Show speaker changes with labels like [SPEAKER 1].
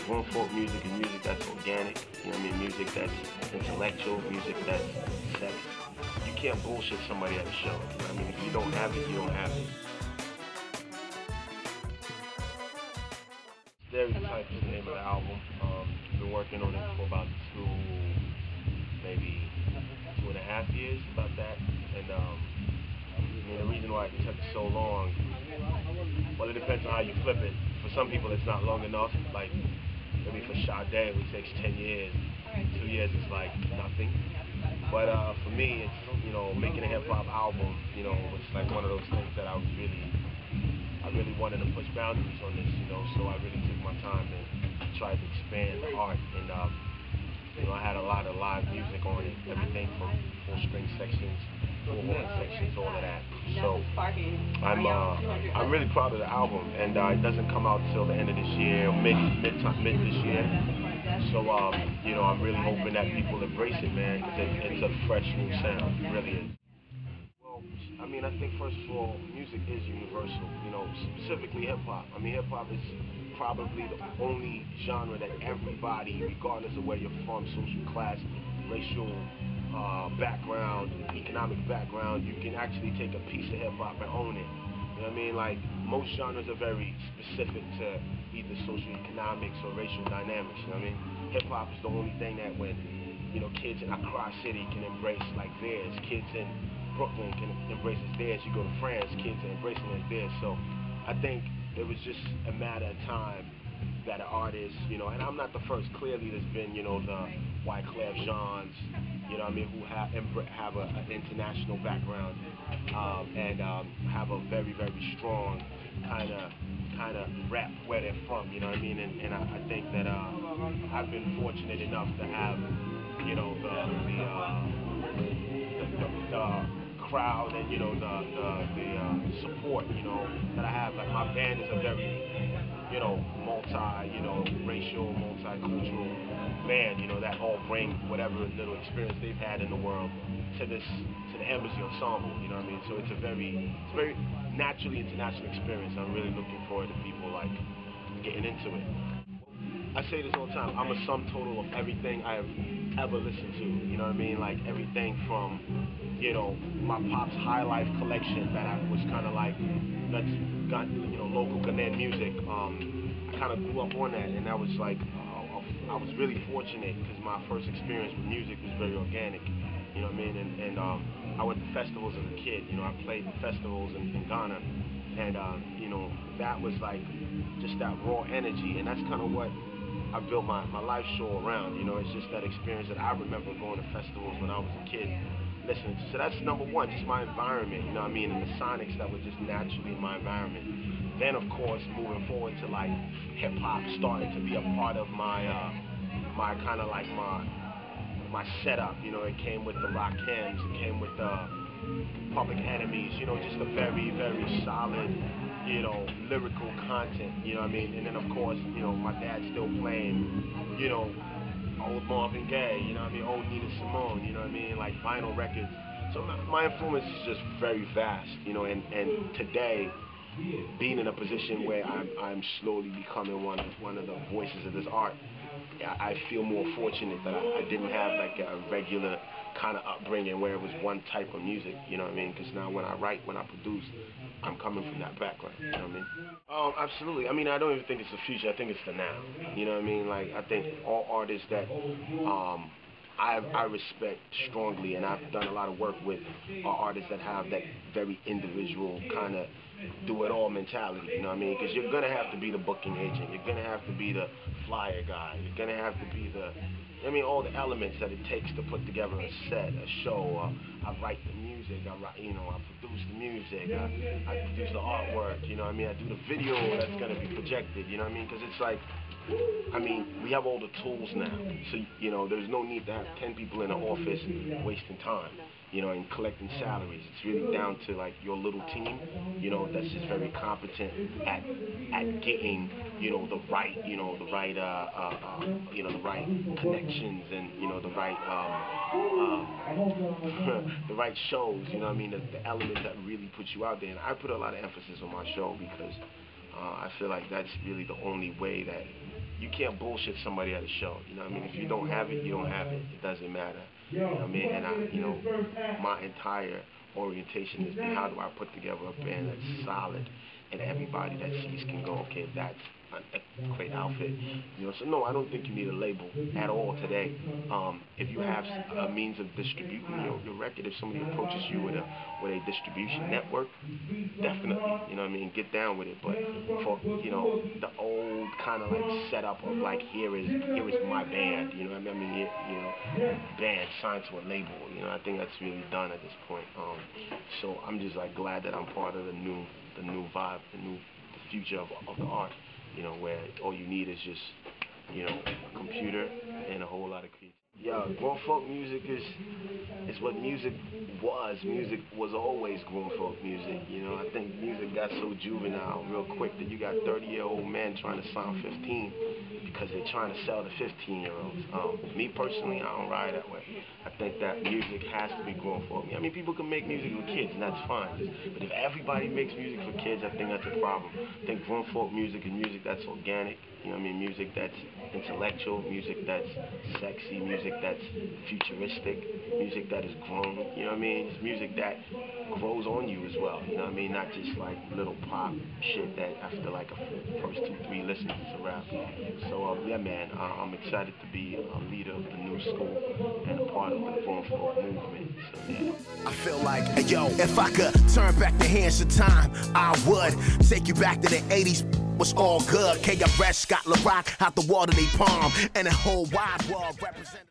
[SPEAKER 1] grown folk music is music that's organic, you know what I mean? Music that's intellectual, music that's sex. You can't bullshit somebody at a show, you know what I mean? If you don't have it, you don't have it. Stereotype is the name of the album. Been working on it for about maybe 2.5 years, about that. And I mean, the reason why it took so long, well, it depends on how you flip it. For some people, it's not long enough. Like maybe for Sade, it takes 10 years. 2 years is like nothing. But for me, it's, you know, making a hip hop album. You know, it's like one of those things that I really wanted to push boundaries on this, you know, so I really took my time and tried to expand the art. And, you know, I had a lot of live music on it, everything from full string sections, full horn sections, all of that. So I'm really proud of the album, and it doesn't come out till the end of this year, mid this year. So, you know, I'm really hoping that people embrace it, man, because it's a fresh new sound. It really is. I mean, I think first of all, music is universal, you know, specifically hip-hop. I mean, hip-hop is probably the only genre that everybody, regardless of where you're from, social class, racial background, economic background, you can actually take a piece of hip-hop and own it. You know what I mean? Like, most genres are very specific to either socioeconomics or racial dynamics, you know what I mean? Hip-hop is the only thing that when, you know, kids in Accra City can embrace like theirs, kids in Brooklyn can embrace it theirs, you go to France, kids are embracing it theirs. So I think it was just a matter of time that an artist, you know, and I'm not the first, clearly there's been, you know, the Wyclef Jeans, you know what I mean, who have an international background and have a very, very strong kind of rap where they're from, you know what I mean, and I think that I've been fortunate enough to have, you know, the crowd and, you know, the support, you know, that I have. Like, my band is a very, you know, racial, multicultural band, you know, that all bring whatever little experience they've had in the world to the Embassy Ensemble, you know what I mean? So it's a very naturally international experience. I'm really looking forward to people, like, getting into it. I say this all the time, I'm a sum total of everything I have ever listened to, you know what I mean? Like, everything from, you know, my pop's High Life collection that I was kind of like, that's got, you know, local Ghanaian music. I kind of grew up on that, and I was like, I was really fortunate because my first experience with music was very organic, you know what I mean? And I went to festivals as a kid, you know, I played in festivals in Ghana, and, you know, that was like just that raw energy, and that's kind of what I built my life show around, you know. It's just that experience that I remember going to festivals when I was a kid listening to. So that's number one, just my environment, you know what I mean, and the sonics that were just naturally in my environment. Then, of course, moving forward to like hip-hop starting to be a part of my my kind of like my setup, you know. It came with the Rakims, it came with the Public Enemies, you know, just a very, very solid, you know, lyrical content, you know what I mean? And then, of course, you know, my dad's still playing, you know, old Marvin Gaye, you know what I mean, old Nina Simone, you know what I mean, like vinyl records. So my influence is just very vast, you know, and today, being in a position where I'm slowly becoming one of the voices of this art, I feel more fortunate that I didn't have like a regular kind of upbringing where it was one type of music, you know what I mean? Because now when I write, when I produce, I'm coming from that background, you know what I mean? Absolutely. I mean, I don't even think it's the future. I think it's the now. You know what I mean? Like, I think all artists that I respect strongly, and I've done a lot of work with, are artists that have that very individual kind of do-it-all mentality, you know what I mean? Because you're going to have to be the booking agent. You're going to have to be the flyer guy. You're going to have to be the, I mean, all the elements that it takes to put together a set, a show. I write the music. I produce the music. I produce the artwork, you know what I mean? I do the video that's going to be projected, you know what I mean? Because it's like, I mean, we have all the tools now, so, you know, there's no need to have 10 people in an office wasting time, you know, and collecting salaries. It's really down to, like, your little team, you know, that's just very competent at getting, you know, the right connections and, you know, the right the right shows, you know what I mean, the elements that really put you out there. And I put a lot of emphasis on my show because I feel like that's really the only way that you can't bullshit somebody at a show. You know what I mean? If you don't have it, you don't have it. It doesn't matter. You know what I mean? And my entire orientation has been, how do I put together a band that's solid and everybody that sees can go, okay, that's a great outfit. You know, so no, I don't think you need a label at all today. If you have a means of distributing your record, if somebody approaches you with a distribution network, definitely, you know what I mean, get down with it. But for, you know, the old kind of like setup of like, here is my band, you know what I mean, band signed to a label, you know, I think that's really done at this point. So I'm just like glad that I'm part of the new vibe, the future of the art, you know, where all you need is just, you know, a computer and a whole lot of creativity. Yeah, grown folk music is what music was. Music was always grown folk music, you know. I think music got so juvenile real quick that you got 30-year-old men trying to sound 15 because they're trying to sell to 15-year-olds. Me personally, I don't ride that way. I think that music has to be grown folk. I mean, people can make music for kids, and that's fine. But if everybody makes music for kids, I think that's a problem. I think grown folk music is music that's organic, you know what I mean, music that's intellectual, music that's sexy, music that's futuristic, music that is grown, you know what I mean? It's music that grows on you as well, you know what I mean? Not just like little pop shit that after like a first 2-3 listens it's a rap. So yeah, man, I'm excited to be a leader of the new school and a part of the grown folk movement. So yeah.
[SPEAKER 2] I feel like, yo, if I could turn back the hands of time, I would take you back to the 80s. Was all good. KRS got LaRock out the water they palm, and the whole wide world represent.